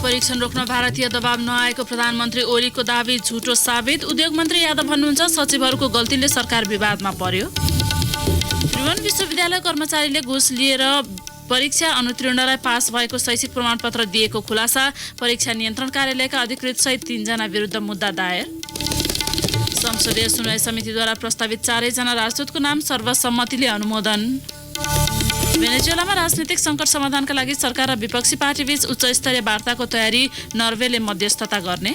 परीक्षण रोक्न भारतीय दबाव नआएको प्रधानमन्त्री ओलीको दाबी झुटो साबित। उद्योग मन्त्री यादव भन्नुहुन्छ सचिवहरूको गल्तीले सरकार विवादमा पर्यो। त्रिभुवन विश्वविद्यालय कर्मचारीले घुस लिएर परीक्षा अनुत्तीर्णलाई पास भएको शैक्षिक प्रमाणपत्र दिएको खुलासा। परीक्षा नियन्त्रण कार्यालयका अधिकृत सहित 3 जना विरुद्ध मुद्दा दायर। संसदीय सुनवाई समितिद्वारा प्रस्तावित 4 जना राजदूतको नाम सर्वसम्मतिले अनुमोदन। भेनेजुएलामा राजनीतिक सङ्कट समाधानका लागि सरकार र विपक्षी पार्टीबीच उच्च स्तरीय वार्ताको तयारी। नर्वेले मध्यस्थता गर्ने।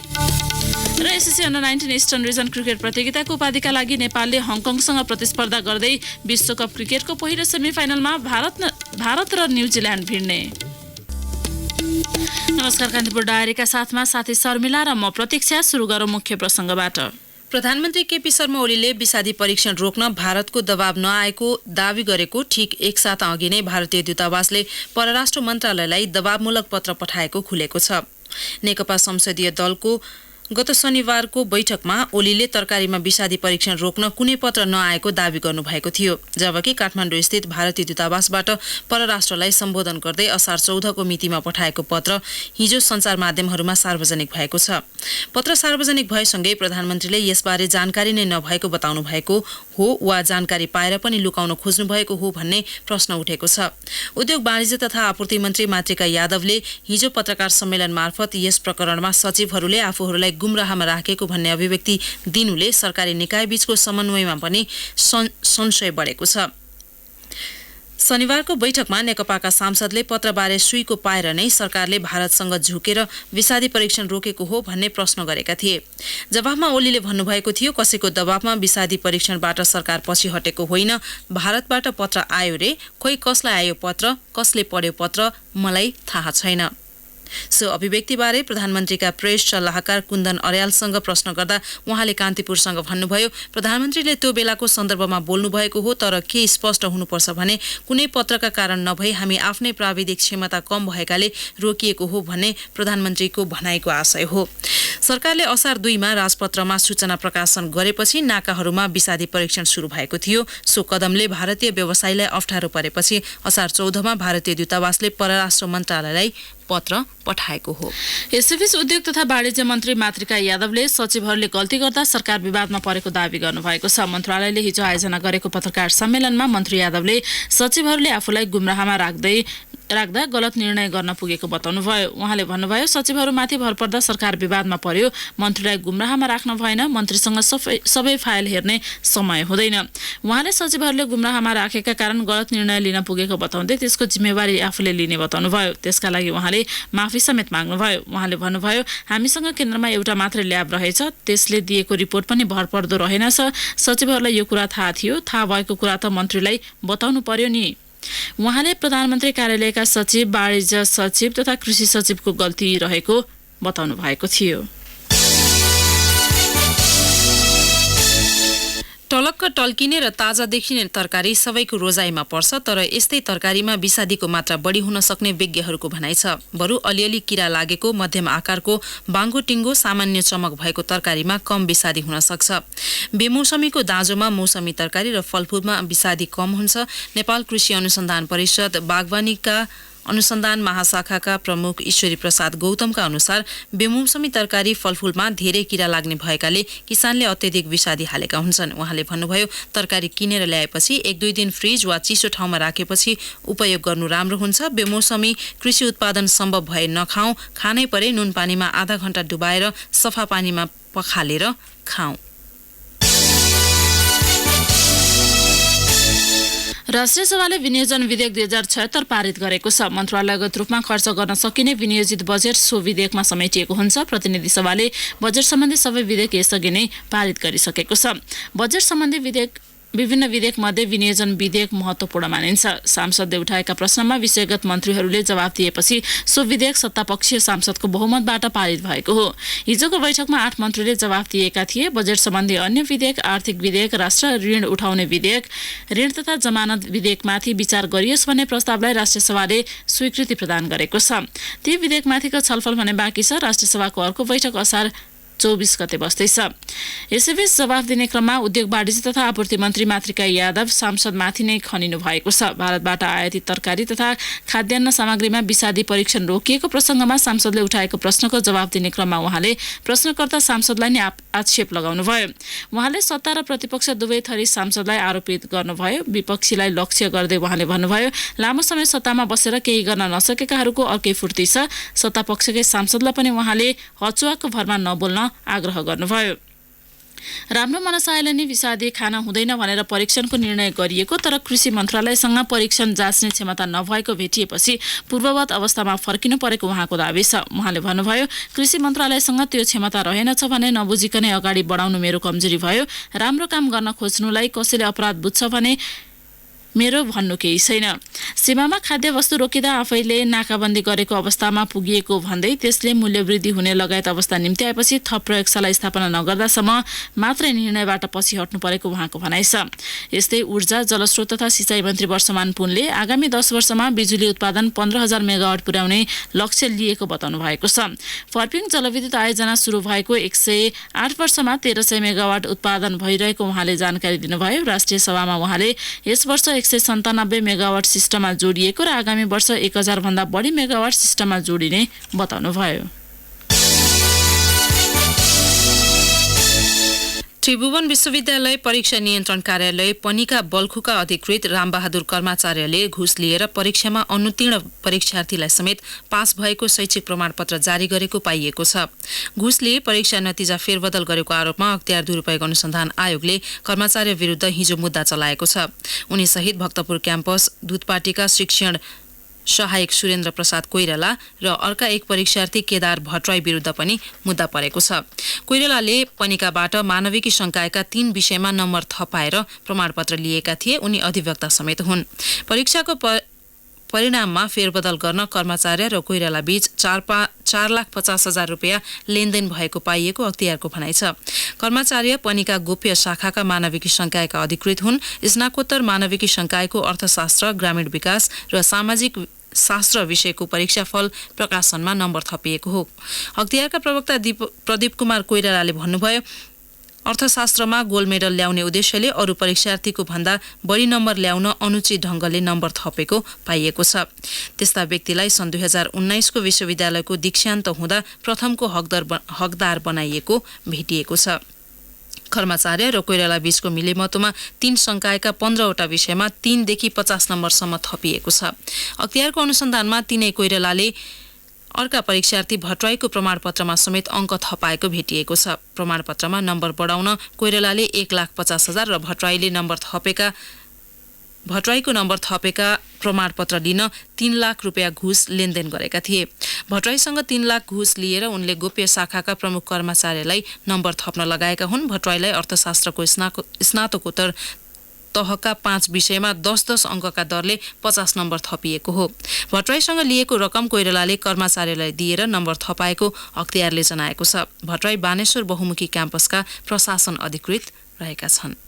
र एसएससी अन्डर-19 इस्टर्न रिजन क्रिकेट प्रतियोगिताको उपाधिका लागि नेपालले हङकङसँग प्रतिस्पर्धा गर्दै विश्वकप क्रिकेटको पहिलो सेमिफाइनलमा भारत र न्युजिल्यान्ड भिड्ने। नमस्कार, कान्तिपुर डायरीका साथमा साथी शर्मिला र म प्रतीक्षा। सुरु गरौँ मुख्य प्रसङ्गबाट। प्रधानमन्त्री केपी शर्मा ओलीले विषादी परीक्षण रोक्न भारतको दबाव नआएको दावी गरेको ठिक एक साता अघि नै भारतीय दूतावासले परराष्ट्र मन्त्रालयलाई दबावमूलक पत्र पठाएको खुलेको छ। नेकपा संसदीय दलको गत शनिबारको बैठकमा ओलीले तरकारीमा विषादी परीक्षण रोक्न कुनै पत्र नआएको दावी गर्नुभएको थियो, जबकि काठमाडौँ स्थित भारतीय दूतावासबाट परराष्ट्रलाई सम्बोधन गर्दै असार 14 को मितिमा पठाएको पत्र हिजो सञ्चार माध्यमहरूमा सार्वजनिक भएको छ। पत्र सार्वजनिक भएसँगै प्रधानमन्त्रीले यसबारे जानकारी नै नभएको बताउनु भएको हो वा जानकारी पाएर पनि लुकाउन खोज्नु भएको हो भन्ने प्रश्न उठेको छ। उद्योग वाणिज्य तथा आपूर्ति मन्त्री मातृका यादवले हिजो पत्रकार सम्मेलन मार्फत यस प्रकरणमा सचिवहरूले आफूहरूलाई गुमराहमा राखेको भन्ने अभिव्यक्ति दिनुले सरकारी निकायबीचको समन्वयमा पनि संशय बढेको छ। शनिबारको बैठकमा नेकपाका सांसदले पत्रबारे सुईको पाएर नै सरकारले भारतसँग झुकेर विषादी परीक्षण रोकेको हो भन्ने प्रश्न गरेका थिए। जवाफमा ओलीले भन्नुभएको थियो कसैको दबावमा विषादी परीक्षणबाट सरकार पछि हटेको होइन, भारतबाट पत्र आयो रे, खोइ कसलाई आयो पत्र, कसले पढ्यो पत्र, मलाई थाहा छैन। सो अभिव्यक्तिबारे प्रधानमन्त्रीका प्रेस सल्लाहकार कुन्दन अर्यालसँग प्रश्न गर्दा उहाँले कान्तिपुरसँग भन्नुभयो प्रधानमन्त्रीले त्यो बेलाको सन्दर्भमा बोल्नुभएको हो, तर के स्पष्ट हुनुपर्छ भने कुनै पत्रका कारण नभई हामी आफ्नै प्राविधिक क्षमता कम भएकाले रोकिएको हो भन्ने प्रधानमन्त्रीको भनाइको आशय हो। सरकारले असार 2 मा राजपत्रमा सूचना प्रकाशन गरेपछि नाकाहरूमा विषादी परीक्षण सुरु भएको थियो। सो कदमले भारतीय व्यवसायीलाई अप्ठ्यारो परेपछि असार 14 मा भारतीय दूतावासले परराष्ट्र मन्त्रालयलाई पत्र पठाएको हो। यसैबीच उद्योग तथा वाणिज्य मन्त्री मातृका यादवले सचिवहरूले गल्ती गर्दा सरकार विवादमा परेको दावी गर्नुभएको छ। मन्त्रालयले हिजो आयोजना गरेको पत्रकार सम्मेलनमा मन्त्री यादवले सचिवहरूले आफूलाई गुमराहमा राख्दा गलत निर्णय गर्न पुगेको बताउनुभयो। उहाँले भन्नुभयो सचिवहरूमाथि भर पर्दा सरकार विवादमा पर्यो, मन्त्रीलाई गुमराहमा राख्न भएन, मन्त्रीसँग सबै फाइल हेर्ने समय हुँदैन। उहाँले सचिवहरूले गुमराहमा राखेका कारण गलत निर्णय लिन पुगेको बताउँदै त्यसको जिम्मेवारी आफूले लिने बताउनुभयो। त्यसका लागि उहाँले माफी समेत माग्नुभयो। उहाँले भन्नुभयो हामीसँग केन्द्रमा एउटा मात्रै ल्याब रहेछ, त्यसले दिएको रिपोर्ट पनि भरपर्दो रहेनछ। सचिवहरूलाई यो कुरा थाहा थियो, थाहा भएको कुरा त मन्त्रीलाई बताउनु पर्यो नि। उहाँले प्रधानमन्त्री कार्यालयका सचिव, वाणिज्य सचिव तथा कृषि सचिवको गल्ती रहेको बताउनु भएको थियो। टलक्क टल्किने र ताजा देखिने तरकारी सबैको रोजाइमा पर्छ, तर यस्तै तरकारीमा विषादीको मात्रा बढी हुन सक्ने विज्ञहरूको भनाइ छ। बरु अलिअलि किरा लागेको मध्यम आकारको बाङ्गो टिङ्गो सामान्य चमक भएको तरकारीमा कम विषादी हुन सक्छ। बेमौसमीको दाँजोमा मौसमी तरकारी र फलफूलमा विषादी कम हुन्छ। नेपाल कृषि अनुसन्धान परिषद बागवानीका अनुसन्धान महाशाखाका प्रमुख ईश्वरी प्रसाद गौतमका अनुसार बेमौसमी तरकारी फलफूलमा धेरै किरा लाग्ने भएकाले किसानले अत्यधिक विषादी हालेका हुन्छन्। उहाँले भन्नुभयो तरकारी किनेर ल्याएपछि 1-2 दिन फ्रिज वा चिसो ठाउँमा राखेपछि उपयोग गर्नु राम्रो हुन्छ। बेमौसमी कृषि उत्पादन सम्भव भए नखाऊ, खानै परे नुन पानीमा आधा घण्टा डुबाएर सफा पानीमा पखालेर खाऊ। राष्ट्रिय सभाले विनियोजन विधेयक 2076 पारित गरेको छ। मन्त्रालयगत रूपमा खर्च गर्न सकिने विनियोजित बजेट सो विधेयकमा समेटिएको हुन्छ। प्रतिनिधि सभाले बजेट सम्बन्धी सबै विधेयक यसअघि नै पारित गरिसकेको छ। बजेट सम्बन्धी विभिन्न विधेयक मध्ये विनियोजन विधेयक महत्त्वपूर्ण मानिन्छ। सांसदले उठाएका प्रश्नमा विषयगत मन्त्रीहरूले जवाफ दिएपछि सो विधेयक सत्तापक्षीय सांसदको बहुमतबाट पारित भएको हो। हिजोको बैठकमा 8 मन्त्रीले जवाफ दिएका थिए। बजेट सम्बन्धी अन्य विधेयक, आर्थिक विधेयक, राष्ट्र ऋण उठाउने विधेयक, ऋण तथा जमानत विधेयकमाथि विचार गरियोस् भन्ने प्रस्तावलाई राष्ट्रिय सभाले स्वीकृति प्रदान गरेको छ। ती विधेयकमाथिको छलफल भने बाँकी छ। राष्ट्रिय सभाको अर्को बैठक असार 24 गते बस्दैछ। यसैबीच जवाफ दिने क्रममा उद्योग वाणिज्य तथा आपूर्ति मन्त्री मातृका यादव सांसदमाथि नै खनिनु भएको छ। भारतबाट आयातित तरकारी तथा खाद्यान्न सामग्रीमा विषादी परीक्षण रोकिएको प्रसङ्गमा सांसदले उठाएको प्रश्नको जवाफ दिने क्रममा उहाँले प्रश्नकर्ता सांसदलाई नै आक्षेप लगाउनुभयो। उहाँले सत्ता र प्रतिपक्ष दुवै थरी सांसदलाई आरोपित गर्नुभयो। विपक्षीलाई लक्ष्य गर्दै उहाँले भन्नुभयो, लामो समय सत्तामा बसेर केही गर्न नसकेकाहरूको अर्कै फुर्ती छ। सत्तापक्षकै सांसदलाई पनि उहाँले हचुवाको भरमा नबोल्न आग्रह गर्नुभयो। राम्रो मनसायले नै विषादी खाना हुँदैन भनेर परीक्षणको निर्णय गरिएको, तर कृषि मन्त्रालयसँग परीक्षण जाँच्ने क्षमता नभएको भेटिएपछि पूर्ववत अवस्थामा फर्किनु परेको उहाँको दाबी छ। उहाँले भन्नुभयो, कृषि मन्त्रालयसँग त्यो क्षमता रहेनछ भने नबुझिकनै अगाडि बढाउनु मेरो कमजोरी भयो। राम्रो काम गर्न खोज्नुलाई कसैले अपराध बुझ्छ भने मेरो भन्नु केही छैन। सीमामा खाद्य वस्तु रोकिँदा आफैले नाकाबन्दी गरेको अवस्थामा पुगिएको भन्दै त्यसले मूल्यवृद्धि हुने लगायत अवस्था निम्ति आएपछि थप प्रयोगशाला स्थापना नगर्दासम्म मात्रै निर्णयबाट पछि हट्नु परेको उहाँको भनाइ छ। यस्तै ऊर्जा, जलस्रोत तथा सिँचाइ मन्त्री वर्षमान पुनले आगामी 10 वर्षमा बिजुली उत्पादन 15,000 मेगावाट पुर्याउने लक्ष्य लिएको बताउनु भएको छ। फर्पिङ जलविद्युत आयोजना सुरु भएको 108 वर्षमा 1300 मेगावाट उत्पादन भइरहेको उहाँले जानकारी दिनुभयो। राष्ट्रिय सभामा उहाँले यस वर्ष 197 मेगावाट सिस्टममा जोडिएको र आगामी वर्ष 1000 भन्दा बढी मेगावाट सिस्टममा जोडिने बताउनुभयो। त्रिभुवन विश्वविद्यालय परीक्षा नियन्त्रण कार्यालय पनिका बल्खुका अधिकृत रामबहादुर कर्माचार्यले घुस लिएर परीक्षामा अनुत्तीर्ण परीक्षार्थीलाई समेत पास भएको शैक्षिक प्रमाणपत्र जारी गरेको पाइएको छ। घुस लिए परीक्षा नतिजा फेरबदल गरेको आरोपमा अख्तियार दुरुपयोग अनुसन्धान आयोगले कर्माचार्य विरुद्ध हिजो मुद्दा चलाएको छ। उनी सहित भक्तपुर क्याम्पस दुधपाटीका शिक्षण सहायक सुरेन्द्र प्रसाद कोइराला र अर्का एक परीक्षार्थी केदार भट्टराई विरुद्ध पनि मुद्दा परेको छ। कोइरालाले पनिकाबाट मानविकी संकायका 3 विषयमा नम्बर थपाएर प्रमाणपत्र लिएका थिए। उनी अधिवक्ता समेत हुन्। परीक्षाको परिणाममा फेरबदल गर्न कर्मचारी र कोइराला बीच 4,50,000 रुपियाँ लेनदेन भएको पाइएको अख्तियारको भनाइ छ। कर्मचारी पनिका गोप्य शाखाका मानविकी संकायका अधिकृत हुन्। स्नाकोत्तर मानविकी संकायको अर्थशास्त्र, ग्रामीण विकास र सामाजिक शास्त्र विषयको परीक्षाफल प्रकाशनमा नम्बर थपिएको हो। अख्तियारका प्रवक्ता प्रदीप कुमार कोइरालाले भन्नुभयो, अर्थशास्त्रमा गोल्ड मेडल ल्याउने उद्देश्यले अरू परीक्षार्थीको भन्दा बढी नम्बर ल्याउन अनुचित ढंगले नम्बर थपेको पाइएको छ। त्यस्ता व्यक्तिलाई सन् 2019 को विश्वविद्यालयको दीक्षान्त हुँदा प्रथमको हकदार बनाइएको भेटिएको छ। कर्मचारी र कोइराला बीचको मिलेमतोमा 3 संकायका 15वटा विषयमा 3 देखि 50 नम्बरसम्म थपिएको छ। अख्तियारको अनुसन्धानमा तिनै कोइरालाले अर्का परीक्षार्थी भट्टराईको प्रमाणपत्रमा समेत अङ्क थपाएको भेटिएको छ। प्रमाणपत्रमा नम्बर बढाउन कोइरालाले 1,50,000 र भट्टराईको नम्बर थपेका प्रमाणपत्र लिन 3 लाख रुपियाँ घुस लेनदेन गरेका थिए। भट्टराईसँग 3 लाख घुस लिएर उनले गोप्य शाखाका प्रमुख कर्मचारीलाई नम्बर थप्न लगाएका हुन्। भट्टराईलाई अर्थशास्त्रको स्नातकोत्तर तहका 5 विषयमा 10-10 अङ्कका दरले 50 नम्बर थपिएको हो। भट्टराईसँग लिएको रकम कोइरालाले कर्मचारीलाई दिएर नम्बर थपाएको अख्तियारले जनाएको छ। भट्टराई बानेश्वर बहुमुखी क्याम्पसका प्रशासन अधिकृत रहेका छन्।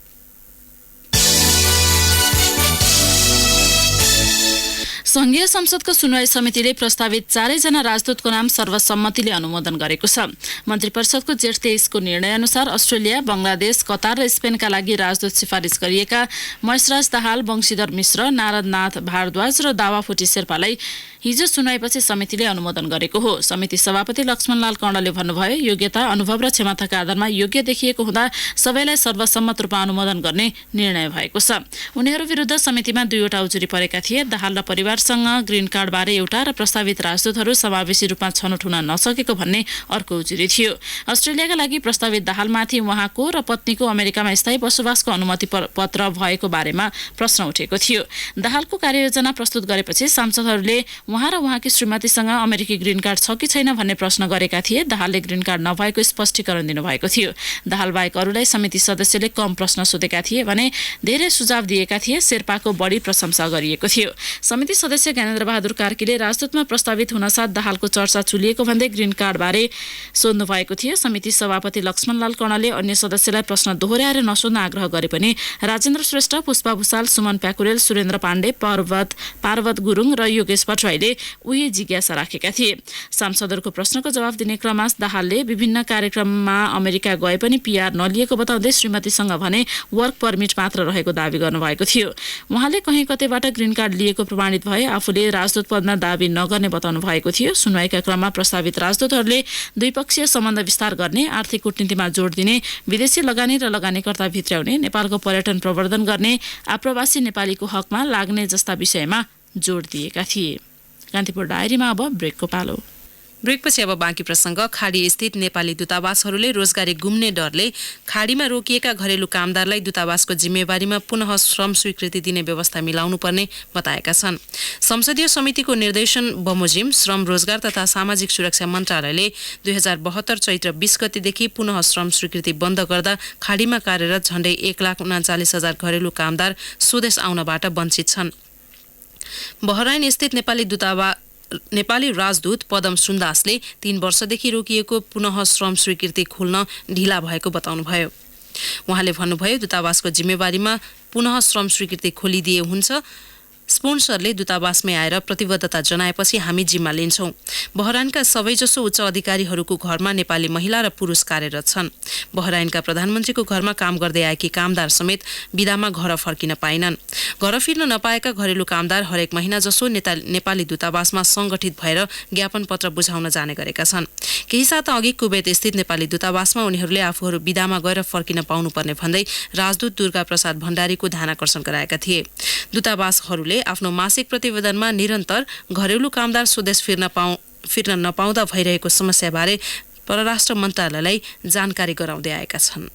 संघीय संसदको सुनवाई समितिले प्रस्तावित 4 जना राजदूतको नाम सर्वसम्मतिले अनुमोदन गरेको छ। मन्त्री परिषदको जेठ 23 को निर्णय अनुसार अस्ट्रेलिया, बंगलादेश, कतार र स्पेनका लागि राजदूत सिफारिस गरिएका महेशराज दाहाल, वंशीधर मिश्र, नारदनाथ भारद्वाज र दावाफुटी शेर्पालाई हिजो सुनवाईपछि समितिले अनुमोदन गरेको हो। समिति सभापति लक्ष्मणलाल कणले भन्नुभयो, योग्यता, अनुभव र क्षमताका आधारमा योग्य देखिएको हुँदा सबैलाई सर्वसम्मत रूपमा अनुमोदन गर्ने निर्णय भएको छ। उनीहरू विरुद्ध समितिमा 2वटा उजुरी परेका थिए। दाहाल र परिवारसँग ग्रीन कार्ड बारे एउटा र प्रस्तावित राजदूतहरू समावेशी रूपमा छनौट हुन नसकेको भन्ने अर्को उजुरी थियो। अस्ट्रेलियाका लागि प्रस्तावित दाहालमाथि उहाँको र पत्नीको अमेरिकामा स्थायी बसोबासको अनुमति पत्र भएको बारेमा प्रश्न उठेको थियो। दाहालको कार्ययोजना प्रस्तुत गरेपछि सांसदहरूले उहाँ र उहाँकी श्रीमतीसँग अमेरिकी ग्रीन कार्ड छ कि छैन भन्ने प्रश्न गरेका थिए। दाहालले ग्रीन कार्ड नभएको स्पष्टीकरण दिनुभएको थियो। दाहाल बाहेक अरूलाई समिति सदस्यले कम प्रश्न सोधेका थिए भने धेरै सुझाव दिएका थिए। शेर्पाको बढी प्रशंसा गरिएको थियो। समिति सदस्य ज्ञानेन्द्र बहादुर कार्कीले राजदूतमा प्रस्तावित हुनसाथ दाहालको चर्चा चुलिएको भन्दै ग्रिन कार्डबारे सोध्नु भएको थियो। समिति सभापति लक्ष्मणलाल कर्णले अन्य सदस्यलाई प्रश्न दोहोर्याएर नसोध्न आग्रह गरे पनि राजेन्द्र श्रेष्ठ, पुष्पा भूषाल, सुमन प्याकुरेल, सुरेन्द्र पाण्डे, पार्वत गुरुङ र योगेश भट्टराईले उही जिज्ञासा राखेका थिए। सांसदहरूको प्रश्नको जवाफ दिने क्रममा दाहालले विभिन्न कार्यक्रममा अमेरिका गए पनि पीआर नलिएको बताउँदै श्रीमतीसँग भने वर्क परमिट मात्र रहेको दावी गर्नुभएको थियो। उहाँले कहीँ कतैबाट ग्रिन कार्ड लिएको प्रमाणित भए आफूले राजदूत पदमा दावी नगर्ने बताउनु भएको थियो। सुनवाईका क्रममा प्रस्तावित राजदूतहरूले द्विपक्षीय सम्बन्ध विस्तार गर्ने, आर्थिक कूटनीतिमा जोड दिने, विदेशी लगानी र लगानीकर्ता भित्र्याउने, नेपालको पर्यटन प्रवर्धन गर्ने, आप्रवासी नेपालीको हकमा लाग्ने जस्ता विषयमा जोड दिएका थिए। कान्तिपुर डायरीमा अब ब्रेकको पालो। ब्रेकपछि अब बाँकी प्रसङ्ग। खाडी स्थित नेपाली दूतावासहरूले रोजगारी गुम्ने डरले खाडीमा रोकिएका घरेलु कामदारलाई दूतावासको जिम्मेवारीमा पुनः श्रम स्वीकृति दिने व्यवस्था मिलाउनु पर्ने बताएका छन्। संसदीय समितिको निर्देशन बमोजिम श्रम, रोजगार तथा सामाजिक सुरक्षा मन्त्रालयले 2072 चैत्र 20 गतेदेखि पुनः श्रम स्वीकृति बन्द गर्दा खाडीमा कार्यरत झण्डै 1,39,000 घरेलु कामदार स्वदेश आउनबाट वञ्चित छन्। बहराइन स्थित नेपाली राजदूत पदम सुन्दासले 3 वर्षदेखि रोकिएको पुनः श्रम स्वीकृति खोल्न ढिला भएको बताउनुभयो। उहाँले भन्नुभयो, दूतावासको जिम्मेवारीमा पुनः श्रम स्वीकृति खोलिदिए हुन्छ। स्पोन्सरले दूतावासमै आएर प्रतिबद्धता जनाएपछि हामी जिम्मा लिन्छौं। बहराइनका सबैजसो उच्च अधिकारीहरूको घरमा नेपाली महिला र पुरुष कार्यरत छन्। बहराइनका प्रधानमन्त्रीको घरमा काम गर्दै आएकी कामदार समेत बिदामा घर फर्किन पाइनन्। घर फिर्न नपाएका घरेलु कामदार हरेक महिना जसो नेपाली दूतावासमा संगठित भएर ज्ञापन पत्र बुझाउन जाने गरेका छन्। केही साता अघि कुवेत स्थित नेपाली दूतावासमा उनीहरूले आफूहरू बिदामा गएर फर्किन पाउनुपर्ने भन्दै राजदूत दुर्गा प्रसाद भण्डारीको ध्यानाकर्षण गराएका थिए। दूतावासहरूले आफ्नो मासिक प्रतिवेदनमा निरन्तर घरेलु कामदार स्वदेश फिर्न नपाउँदा भइरहेको समस्याबारे परराष्ट्र मन्त्रालयलाई जानकारी गराउँदै आएका छन्।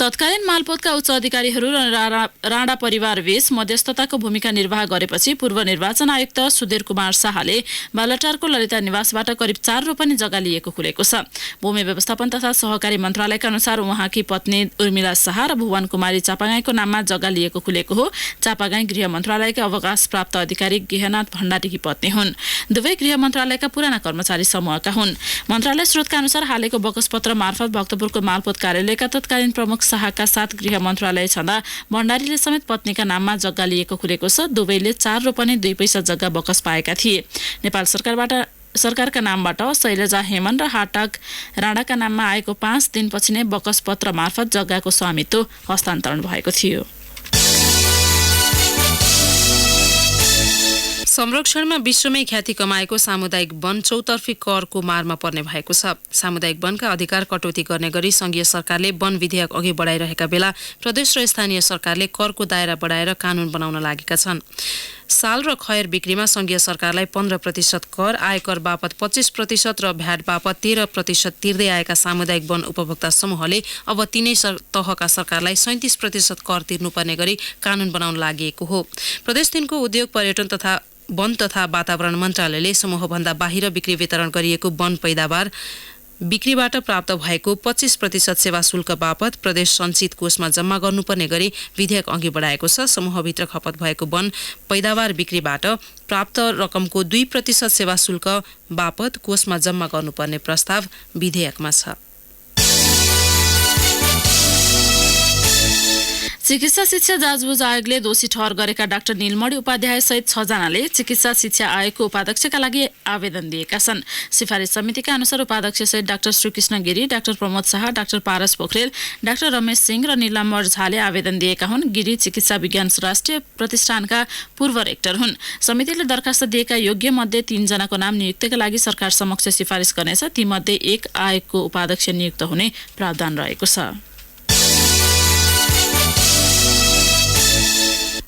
तत्कालीन मालपोतका उच्च अधिकारीहरू र राणा परिवारबीच मध्यस्थताको भूमिका निर्वाह गरेपछि पूर्व निर्वाचन आयुक्त सुधीर कुमार शाहले बालटारको ललिता निवासबाट करिब 4 रोपनी जग्गा लिएको खुलेको छ। भूमि व्यवस्थापन तथा सहकारी मन्त्रालयका अनुसार उहाँकी पत्नी उर्मिला शाह र भुवन कुमारी चापागाईको नाममा जग्गा लिएको खुलेको हो। चापागाई गृह मन्त्रालयका अवकाश प्राप्त अधिकारी गेहनाथ भण्डारीकी पत्नी हुन्। दुवै गृह मन्त्रालयका पुराना कर्मचारी समूहका हुन्। मन्त्रालय स्रोतका अनुसार हालैको बकसपत्र मार्फत भक्तपुरको मालपोत कार्यालयका तत्कालीन प्रमुख शाहका साथ गृह मन्त्रालय छँदा भण्डारीले समेत पत्नीका नाममा जग्गा लिएको खुलेको छ। दुवैले 4 रोपनी 2 पैसा जग्गा बकस पाएका थिए। नेपाल सरकारका नामबाट शैलजा हेमन र हाटक राणाका नाममा आएको 5 दिनपछि नै बकस पत्र मार्फत जग्गाको स्वामित्व हस्तान्तरण भएको थियो। संरक्षणमा विश्वमै ख्याति कमाएको सामुदायिक वन चौतर्फी करको मारमा पर्ने भएको छ। सामुदायिक वनका अधिकार कटौती गर्ने गरी संघीय सरकारले वन विधेयक अघि बढाइरहेका बेला प्रदेश र स्थानीय सरकारले करको दायरा बढाएर कानून बनाउन लागेका छन्। साल र खैर बिक्रीमा संघीय सरकारलाई 15% कर, आयकर बापत 25% र भ्याट बापत 13% तिर्दै आएका सामुदायिक वन उपभोक्ता समूहले अब तीनै तहका सरकारलाई 37% कर तिर्नुपर्ने गरी कानून बनाउन लागेको हो। प्रदेश 3को उद्योग, पर्यटन तथा वन तथा वातावरण मन्त्रालयले समूहभन्दा बाहिर बिक्री वितरण गरिएको वन पैदावार बिक्रीबाट प्राप्त भएको 25% सेवा शुल्क बापत प्रदेश सञ्चित कोषमा जम्मा गर्नुपर्ने गरी विधेयक अघि बढाएको छ। समूहभित्र खपत भएको वन पैदावार बिक्रीबाट प्राप्त रकमको 2% सेवा शुल्क बापत कोषमा जम्मा गर्नुपर्ने प्रस्ताव विधेयकमा छ। चिकित्सा शिक्षा जाँचबुझ आयोगले दोषी ठहर गरेका डाक्टर नीलमणि उपाध्याय सहित 6 जनाले चिकित्सा शिक्षा आयोगको उपाध्यक्षका लागि आवेदन दिएका छन्। सिफारिस समितिका अनुसार उपाध्यक्ष सहित doctor Shrikrishna Giri, doctor Pramod Shah, doctor Paras Pokharel, doctor Ramesh Singh र नीलम्बर झाले आवेदन दिएका हुन्। गिरी चिकित्सा विज्ञान राष्ट्रिय प्रतिष्ठानका पूर्व रेक्टर हुन्। समितिले दरखास्त दिएका योग्य मध्ये 3 जनाको नाम नियुक्तिका लागि सरकार समक्ष सिफारिस गर्नेछ। तीमध्ये 1 आयोगको उपाध्यक्ष नियुक्त हुने प्रावधान रहेको छ।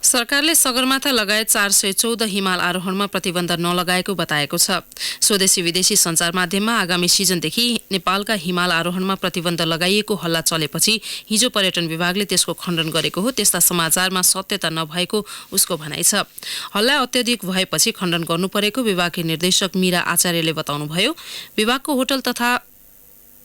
सरकारले सगरमाथा लगायत 414 हिमाल आरोहणमा प्रतिबन्ध नलगाएको बताएको छ। स्वदेशी विदेशी सञ्चार माध्यममा आगामी सिजनदेखि नेपालका हिमाल आरोहणमा प्रतिबन्ध लगाइएको हल्ला चलेपछि हिजो पर्यटन विभागले त्यसको खण्डन गरेको हो। त्यस्ता समाचारमा सत्यता नभएको उसको भनाइ छ। हल्ला अत्यधिक भएपछि खण्डन गर्नु परेको विभागकी निर्देशक मीरा आचार्यले बताउनुभयो। विभागको होटल तथा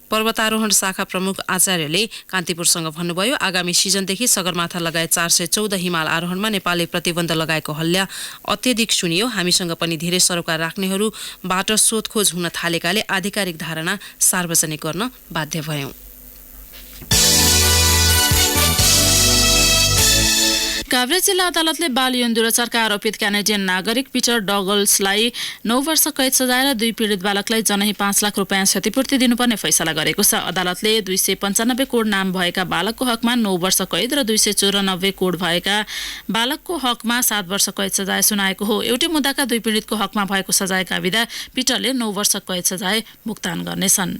पर्वतारोहण शाखा प्रमुख आचार्यले कान्तिपुरसँग भन्नुभयो, आगामी सिजनदेखि सगरमाथा लगायत 414 हिमाल आरोहणमा नेपालले प्रतिबन्ध लगाएको हल्ला अत्यधिक सुनियो। हामीसँग पनि धेरै सरोकार राख्नेहरूबाट सोधखोज हुन थालेकाले आधिकारिक धारणा सार्वजनिक गर्न बाध्य भयौं। काभ्रे जिल्ला अदालतले बाल यौन दुराचारका आरोपित क्यानेडियन नागरिक पिटर डगल्सलाई 9 वर्ष कैद सजाय र 2 पीडित बालकलाई जनै 5 लाख रुपियाँ क्षतिपूर्ति दिनुपर्ने फैसला गरेको छ। अदालतले 295 कोड नाम भएका बालकको हकमा 9 वर्ष कैद र 294 कोड भएका बालकको हकमा 7 वर्ष कैद सजाय सुनाएको हो। एउटै मुद्दाका 2 पीडितको हकमा भएको सजायका विधा पिटरले 9 वर्ष कैद सजाय भुक्तान गर्नेछन्।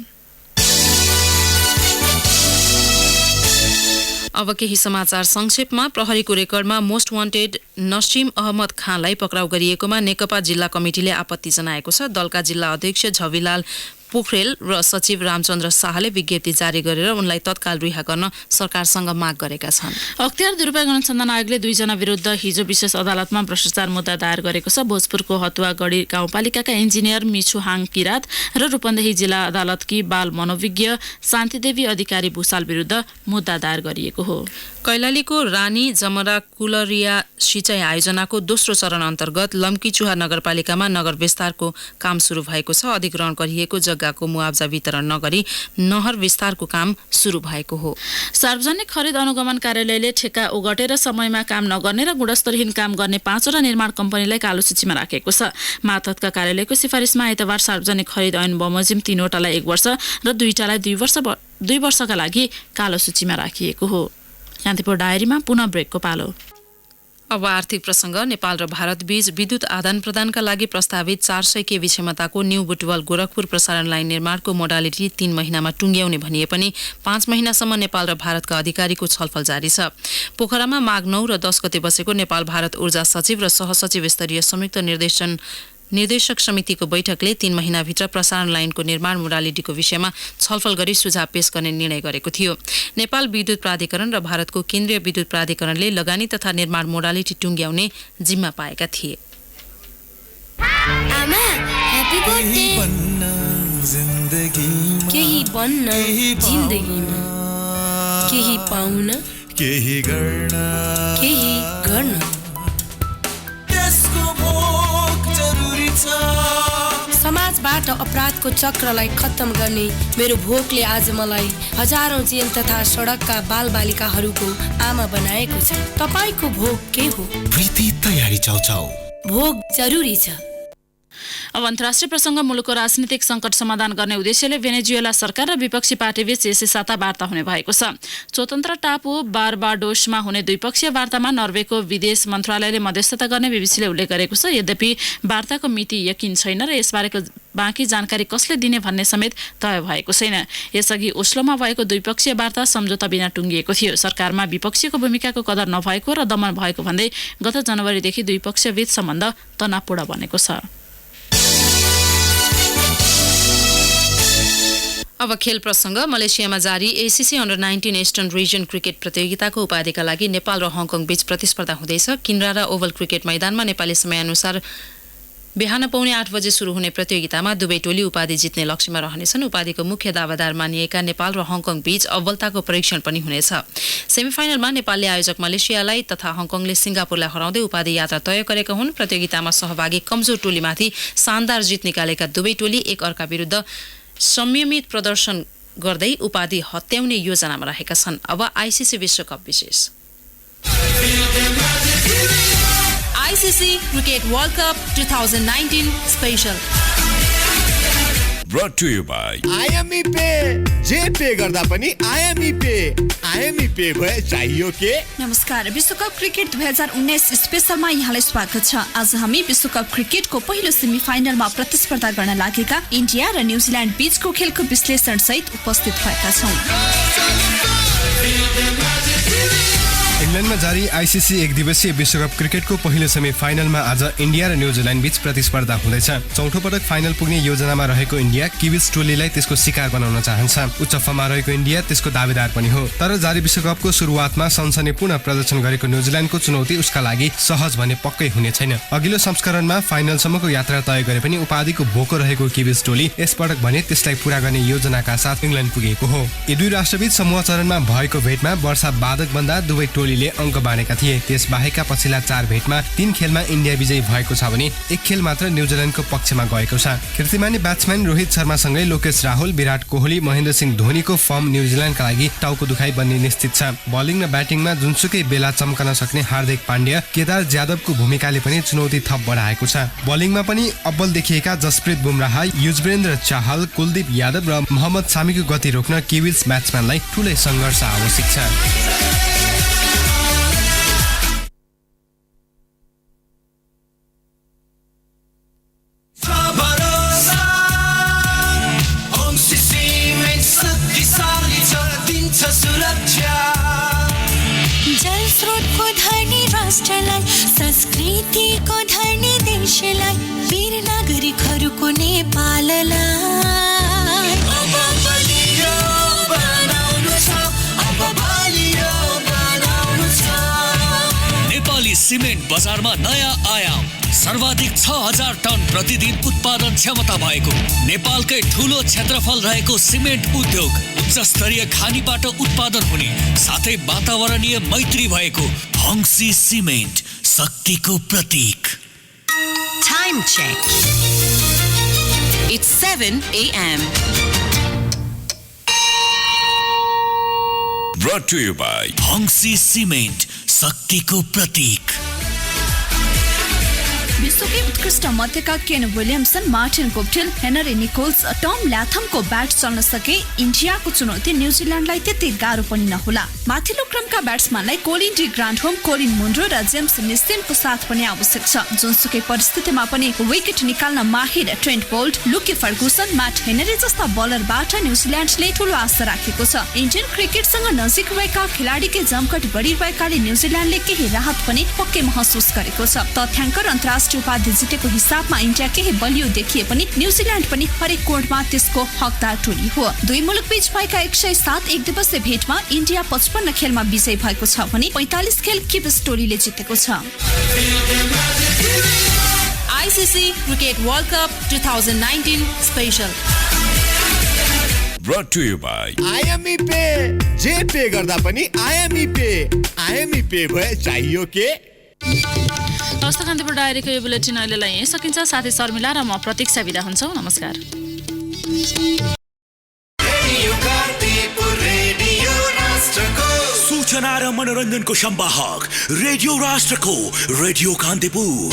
अब केही समाचार संक्षेपमा। प्रहरीको रेकर्डमा मोस्ट वान्टेड नसिम अहमद खानलाई पक्राउ गरिएकोमा नेकपा जिल्ला कमिटीले आपत्ति जनाएको छ। दलका जिल्ला अध्यक्ष झविलाल पोखरेल र सचिव रामचन्द्र शाहले विज्ञप्ति जारी गरेर उनलाई तत्काल रिहा गर्न सरकारसँग माग गरेका छन्। अख्तियार दुरुपयोग अनुसन्धान आयोगले 2 जना विरुद्ध हिजो विशेष अदालतमा भ्रष्टाचार मुद्दा दायर गरेको छ। भोजपुरको हतुवागढी गाउँपालिकाका इन्जिनियर मिछुहाङ किरात र रूपन्देही जिल्ला अदालतकी बाल मनोविज्ञ शान्तिदेवी अधिकारी भूषाल विरुद्ध मुद्दा दायर गरिएको हो। कैलालीको रानी जमरा कुलरिया सिँचाइ आयोजनाको दोस्रो चरण अन्तर्गत लम्कीचुहा नगरपालिकामा नगर विस्तारको काम सुरु भएको छ। अधिग्रहण गरिएको जग्गाको मुआब्जा वितरण नगरी नहर विस्तारको काम सुरु भएको हो। सार्वजनिक खरिद अनुगमन कार्यालयले ठेक्का ओगटेर समयमा काम नगर्ने र गुणस्तरहीन काम गर्ने 5 वटा निर्माण कम्पनीलाई कालो सूचीमा राखेको छ। मातहतका कार्यालयको सिफारिसमा आइतबार सार्वजनिक खरिद ऐन बमोजिम 3 वटालाई 1 वर्ष र 2 वटालाई 2 वर्षका लागि कालो सूचीमा राखिएको हो। कान्तिपुर डायरीमा पुनः ब्रेकको पालो। अब आर्थिक प्रसङ्ग। नेपाल र भारत बीच विद्युत आदान प्रदानका लागि प्रस्तावित 400 केभी क्षमताको न्यू बुटवल गोरखपुर प्रसारण लाइन निर्माणको मोडालिटी 3 महिनामा टुङ्ग्याउने भनिए पनि 5 महिनासम्म नेपाल र भारतका अधिकारीको छलफल जारी छ। पोखरामा माघ 9 र 10 गते बसेको नेपाल भारत ऊर्जा सचिव र सहसचिव स्तरीय संयुक्त निर्देशक समितिको बैठकले 3 महिनाभित्र प्रसारण लाइनको निर्माण मोडालिटीको विषयमा छलफल गरी सुझाव पेश गर्ने निर्णय गरेको थियो। नेपाल विद्युत प्राधिकरण र भारतको केन्द्रीय विद्युत प्राधिकरणले लगानी तथा निर्माण मोडालिटी टुङ्ग्याउने जिम्मा पाएका थिए। आमा, ह्यापी बर्थडे। केही बन्न जिन्दगीमा, केही पाउन, केही गर्न समाजबाट अपराधको चक्रलाई खत्तम गर्ने मेरो भोकले आज मलाई हजारौं जेल तथा सडकका बालबालिकाहरूको आमा बनाएको छ। तपाईको भोक के हो? प्रीति तयारी चाउचाउ। भोक जरुरी छ। अब अन्तर्राष्ट्रिय प्रसङ्ग। मुलुकको राजनीतिक सङ्कट समाधान गर्ने उद्देश्यले भेनेजुएला सरकार र विपक्षी पार्टीबीच यसै साता वार्ता हुने भएको छ। स्वतन्त्र टापु बारबाडोसमा हुने द्विपक्षीय वार्तामा नर्वेको विदेश मन्त्रालयले मध्यस्थता गर्ने बीबीसीले उल्लेख गरेको छ। यद्यपि वार्ताको मिति यकिन छैन र यसबारेको बाँकी जानकारी कसले दिने भन्ने समेत तय भएको छैन। यसअघि ओस्लोमा भएको द्विपक्षीय वार्ता सम्झौता बिना टुङ्गिएको थियो। सरकारमा विपक्षीको भूमिकाको कदर नभएको र दमन भएको भन्दै गत जनवरीदेखि द्विपक्षीय बीच सम्बन्ध तनावपूर्ण बनेको छ। अब खेल प्रसङ्ग। मलेसियामा जारी ACC under 19 eastern region cricket प्रतियोगिताको उपाधिका लागि नेपाल र हङकङ बीच प्रतिस्पर्धा हुँदैछ। किन्रारा ओभल क्रिकेट मैदानमा नेपाली समयअनुसार बिहान पौने 8 बजे सुरु हुने प्रतियोगितामा दुवै टोली उपाधि जित्ने लक्ष्यमा रहनेछन्। उपाधिको मुख्य दावादार मानिएका नेपाल र हङकङ बीच अव्वलताको परीक्षण पनि हुनेछ। सेमिफाइनलमा नेपालले आयोजक मलेसियालाई तथा हङकङले सिङ्गापुरलाई हराउँदै उपाधि यात्रा तय गरेका हुन्। प्रतियोगितामा सहभागी कमजोर टोलीमाथि शानदार जित निकालेका दुवै टोली एक अर्का विरुद्ध संयमित प्रदर्शन गर्दै उपाधि हत्याउने योजनामा रहेका छन्। अब आईसीसी विश्वकप विशेष। ICC cricket world cup 2019 special. Brought to you by IME Pay। जे पे गर्दा पनि IME Pay। IME Pay भए चाहियो के? नमस्कार, विश्वकप क्रिकेट 2019 स्पेशलमा यहाँलाई स्वागत छ। आज हामी विश्वकप क्रिकेटको पहिलो सेमिफाइनलमा प्रतिस्पर्धा गर्न लागेका इन्डिया र न्युजिल्यान्ड बीचको खेलको विश्लेषण सहित उपस्थित भएका छौं। इङ्ल्यान्डमा जारी आईसीसी एक दिवसीय विश्वकप क्रिकेटको पहिलो सेमी फाइनलमा आज इन्डिया र न्युजिल्यान्ड बीच प्रतिस्पर्धा हुँदैछ। चौथो पटक फाइनल पुग्ने योजनामा रहेको इन्डिया किविज टोलीलाई त्यसको शिकार बनाउन चाहन्छ। उच्च फर्ममा रहेको इन्डिया त्यसको दावेदार पनि हो। तर जारी विश्वकपको सुरुवातमा सनसनीपूर्ण प्रदर्शन गरेको न्युजिल्यान्डको चुनौती उसका लागि सहज भने पक्कै हुने छैन। अघिल्लो संस्करणमा फाइनलसम्मको यात्रा तय गरे पनि उपाधिको भोको रहेको किविज टोली यसपटक भने त्यसलाई पूरा गर्ने योजनाका साथ इङ्ल्यान्ड पुगेको हो। यी दुई राष्ट्रबीच समूह चरणमा भएको भेटमा वर्षा बाधक बन्दा दुवै टोलीले अङ्क बाँडेका थिए। त्यसबाहेकका पछिल्ला 4 भेटमा 3 खेलमा इन्डिया विजयी भएको छ भने 1 खेल मात्र न्युजिल्यान्डको पक्षमा गएको छ। कीर्तिमानी ब्याट्सम्यान रोहित शर्मासँगै लोकेश राहुल, विराट कोहली, महेन्द्र सिंह धोनीको फर्म न्युजिल्यान्डका लागि टाउको दुखाइ बन्ने निश्चित छ। बलिङ र ब्याटिङमा जुनसुकै बेला चम्कन सक्ने हार्दिक पाण्ड्या, केदार जादवको भूमिकाले पनि चुनौती थप बढाएको छ। बलिङमा पनि अब्बल देखिएका जसप्रीत बुमराह, युजवेन्द्र चाहल, कुलदीप यादव र मोहम्मद सामीको गति रोक्न किविज ब्याट्सम्यानलाई ठूलै सङ्घर्ष आवश्यक छ। जल स्रोतको धनी राष्ट्रलाई, संस्कृतिको धनी देशलाई, वीर नागरिकहरूको नेपाललाई अब बलियो बनाउनु छ, अब बलियो बनाउनु छ। नेपाली सिमेन्ट बजारमा नयाँ आयाम, सर्वाधिक 6000 टन प्रतिदिन उत्पादन क्षमता भएको, नेपालकै ठूलो क्षेत्रफल रहेको सिमेन्ट उद्योग, उच्च स्तरीय खानीबाट उत्पादन हुने साथै वातावरणीय मैत्री भएको हङ्सी सिमेन्ट, शक्तिको प्रतीक। Time check. It's 7 a.m. Brought to you by Hongshi cement, शक्तिको प्रतीक। विश्वकै उत्कृष्ट मध्यका Kane Williamson, Martin Guptill, Henry Nicholls, Tom ल्याथमको ब्याट चल्न सके इन्डियाको चुनौती न्युजिल्यान्डलाई त्यति गाह्रो पनि नहोला। माथिल्लो क्रमका ब्याट्सम्यानलाई कोलिन डी ग्रान्डहोम, कोलिन मुन्ड्रो र जेम्स निस्टेनको साथ पनि आवश्यक छ। जुनसुकै परिस्थितिमा पनि विकेट निकाल्न माहिर ट्रेन्ट बोल्ट, लुकी फर्गुसन, म्याट हेनरी जस्ता बलरबाट न्युजिल्यान्डले ठूलो आशा राखेको छ। इन्डियन क्रिकेटसँग नजिक रहेका खेलाडीकै जमघट बढिरहेकाले न्युजिल्यान्डले केही राहत पनि पक्कै महसुस गरेको छ। तथ्याङ्क र अन्तर्राष्ट्रिय उपाधि जितेको हिसाबमा इन्डिया केही बलियो देखिए पनि न्युजिल्यान्ड पनि हरेक कोणमा त्यसको हकदार टोली हो। दुई मुलुक बीच भएका 107 एक दिवसीय भेटमा इन्डिया 55 खेलमा विजयी भएको छ भने 45 खेल किविज टोलीले जितेको छ। ICC cricket world cup 2019 special. Brought to you by IME pay, जे पे गर्दा पनि आइएमई पे भए चाहियो के। हस्त कान्तिपुर डायरीको यो बुलेटिन अहिलेलाई यहीँ सकिन्छ। साथै शर्मिला र म प्रतीक्षा बिदा हुन्छौँ। नमस्कार। सूचना र मनोरञ्जनको संवाहक रेडियो राष्ट्रको रेडियो कान्तिपुर।